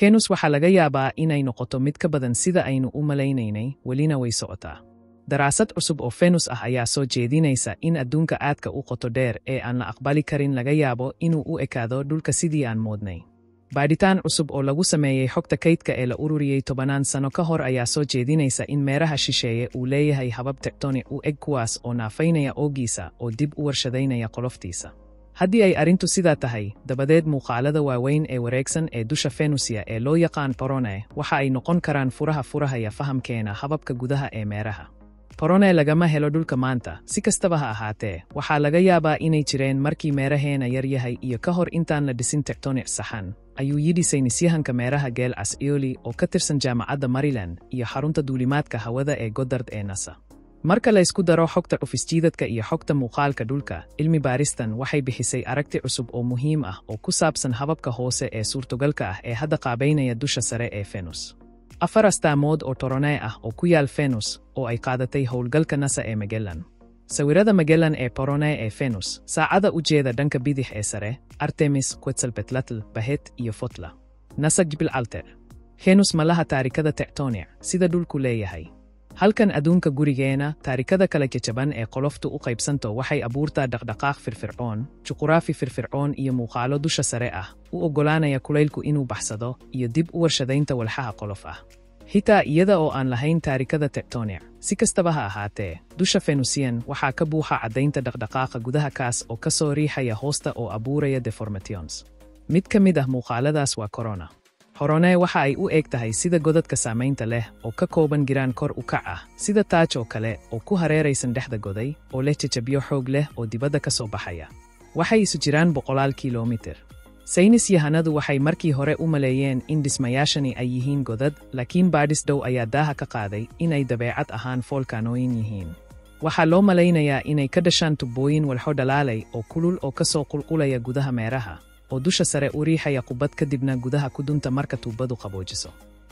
Venus waxaa laga yaabaa inay noqoto mid ka badan sida aynu u malaynaynay, welina way socotaa. Daraasad cusub oo Venus ah ayaa soo jeedinaysa in adduunka aadka u qoto dheer ee aan la aqbali karin laga yaabo inuu u ekaado dhulka sidii aan moodnay. Baadhitaan cusub oo lagu sameeyey xogta kaydka ee la ururiyey 10 sano ka hor ayaa soo jeedinaysa in meeraha shisheeye uu leeyahay habab tectonic u eg kuwaas oo naafaynaya oogiisa oo dib u warshadaynaya qoloftiisa. Haddii ay arrintu sidaa tahay, dabadeed muuqaalada waaweyn ee wareegsan ee dusha Venusia ee loo yaqaan Porone waxa ay noqon karaan furahaya fahamkeena hababka gudaha ee meeraha. Porone lagama helo dhulka maanta, si kastaba ha ahaatee, waxaa laga yaabaa inay jireen markii meeraheena yar yahay iyo ka hor intaan la dhisin tectonic saxan, ayuu yidhi saynisyahanka meeraha Gail Ascioli oo ka tirsan jaamacadda Maryland iyo xarunta duulimaadka hawada ee Goddard ee NASA. Marka la isku daro xogta dhufisjiidadka iyo xogta muuqaalka dhulka, cilmi baaristan waxay bixisay aragti cusub oo muhiim ah oo ku saabsan hababka hoose ee suurtogalka ah ee hadda qaabaynaya dusha sare ee Venus. 4 astaamood oo Porone ah oo ku yaal Venus oo ay qaadatay howlgalka NASA ee Magellan. Sawirada Magellan ee Porone ee Venus, saacada u jeeda dhanka bidix ee sare, Artemis, Quetzalcoatl, Behet iyo Fotla. NASA Gibraltar. Venus ma laha taarikada tectonic sida dhulku leeyahay. Halkan adduunka gurigeena, taarikada kala jajaban ee qoloftu u qaybsanto waxay abuurtaa dhaqdhaqaaq firfircoon, juquraafi firfircoon iyo muuqaalo dusha sare ah, u oggolaanaya kulaylku inuu baxsado iyo dib u warshadaynta walxaha qolof ah. Xitaa iyada oo aan lahayn taarikada tectonic, si kastaba ha ahaatee, dusha Venusian waxaa ka buuxa caddaynta dhaqdhaqaaqa gudaha kaas oo ka soo riixaya hoosta oo abuuraya deformations. Mid ka mid ah muuqaaladaas waa Corona. Porone waxa ay u eg tahay sida godadka saamaynta leh oo ka kooban giraan kor u kac ah, sida taaj oo kale oo ku hareeraysan dhexda goday, oo leh jajabyo xoog leh oo dibadda ka soo baxaya. Waxay isu jiraan 100 kiiloomitir. Saynis yahanadu waxay markii hore u maleeyeen in dhismayaashani ay yihiin godad, laakiin baadhis dhow ayaa daaha ka qaaday inay dabeecad ahaan foolkaanooyin yihiin. Waxaa loo malaynayaa inay ka dhashaan tubooyin walxo dhalaalay oo kulul oo ka soo qulqulaya gudaha meeraha, oo dusha sare u riixaya qubad kadibna gudaha ku dunta marka tuubadu qaboojiso.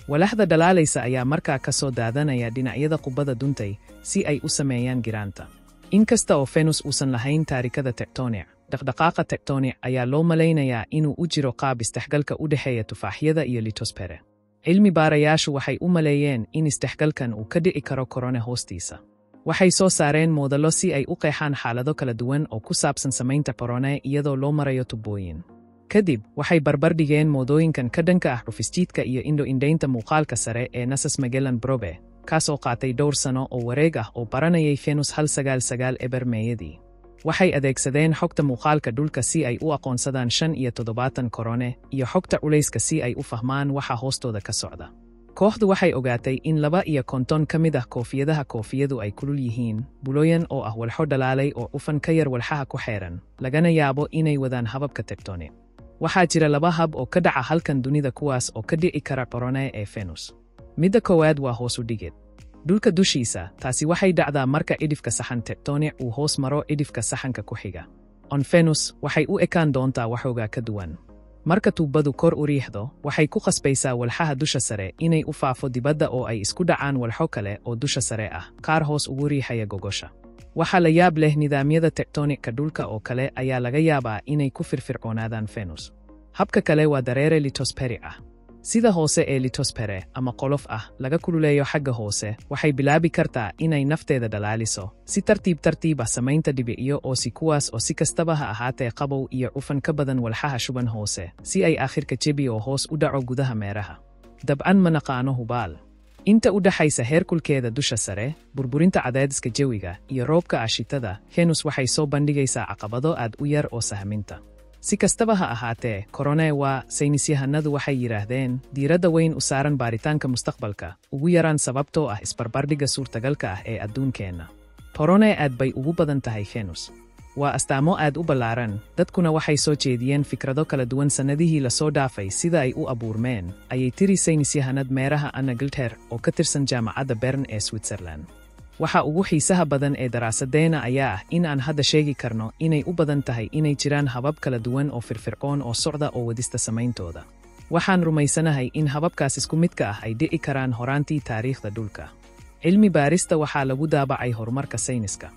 Walaxda dhalaalaysa ayaa markaa ka soo daadanaya dhinacyada qubada duntay si ay u sameeyaan giraanta. Inkasta oo Venus uusan lahayn taarikada tectonic, dhaqdhaqaaqa tectonic ayaa loo malaynayaa inuu u jiro qaab isdhexgalka u dhexeeya tufaaxyada iyo litosfere. Cilmi baarayaashu waxay u maleeyeen in isdhexgalkan uu ka dhici karo Corone hoostiisa. Waxay soo saareen moodallo si ay u qeexaan xaalado kala duwan oo ku saabsan samaynta Porone iyadoo loo marayo tubooyin. Kadib, waxay barbardhigeen moodooyinkan ka dhanka ah dhufisjiidka iyo indho-indhaynta muuqaalka sare ee NASA's Magellan Probe, kaasoo qaatay dhowr sano oo wareeg ah oo baranayay Venus 199 eber meeyadii. Waxay adeegsadeen xogta muuqaalka dhulka si ay u aqoonsadaan 75 Corone iyo xogta culayska si ay u fahmaan waxa hoostooda ka socda. Kooxdu waxay ogaatay in 52 ka mid ah koofiyadu ay kulul yihiin, bulooyan oo ah walxo dhalaalay oo ufan ka yar walxaha ku xeeran, lagana yaabo inay wadaan hababka tectonic. Waxaa jira 2 hab oo ka dhaca halkan dunida kuwaas oo ka dhici kara Porone ee Venus. Midda koowaad waa hoos u dhigid. Dhulka dushiisa, taasi waxay dhacdaa marka idhifka saxan tectonic uu hoos maro idhifka saxanka ku xiga. On Venus, waxay u ekaan doontaa waxoogaa ka duwan. Marka tuubadu kor u riixdo, waxay ku qasbaysaa walxaha dusha sare inay u faafo dibadda oo ay isku dhacaan walxo kale oo dusha sare ah, qaar hoos ugu riixaya gogosha. Waxaa la yaab leh nidaamyada tectonicka dhulka oo kale ayaa laga yaabaa inay ku firfircoonaadaan Venus. Habka kale waa dareere litosfere ah. Sida hoose ee litosfere ama qolof ah laga kululeeyo xagga hoose, waxay bilaabi kartaa inay nafteeda dhalaaliso, si tartiib ah samaynta dhibicyo oo kuwaas oo si kastaba ha ahaatee qabow iyo cufan ka badan walxaha shuban hoose, si ay aakhirka jebi oo hoos u dhaco gudaha meeraha. Dabcan ma naqaano hubaal. Inta u dhaxaysa heerkulkeeda dusha sare, burburinta cadaadiska jawiga, iyo roobka ashitada, Venus waxay soo bandhigaysaa caqabado aad u yar oo sahminta. Si kastaba ha ahaatee, Corone waa, saynisyahanadu waxay yiraahdeen, diiradda weyn u saaran baaritaanka mustaqbalka, ugu yaraan sababtoo ah isbarbardhigga suurtagalka ah ee adduunkeenna. Porone aad bay ugu badan tahay Venus. Waa astaamo aad u ballaaran, dadkuna waxay soo jeediyeen fikrado kala duwan sannadihii la soo dhaafay sida ay u abuurmeen, ayay tiri saynisyahanad meeraha Anna Gilter oo ka tirsan jaamacadda Bern ee Switzerland. Waxa ugu xiisaha badan ee daraasadeena ayaa ah in aan hadda sheegi karno inay u badan tahay inay jiraan habab kala duwan oo firfircoon oo socda oo wadista samayntooda. Waxaan rumaysanahay in hababkaas isku midka ah ay dhici karaan horaantii taariikhda dhulka. Cilmi baarista waxaa lagu daabacay horumarka sayniska.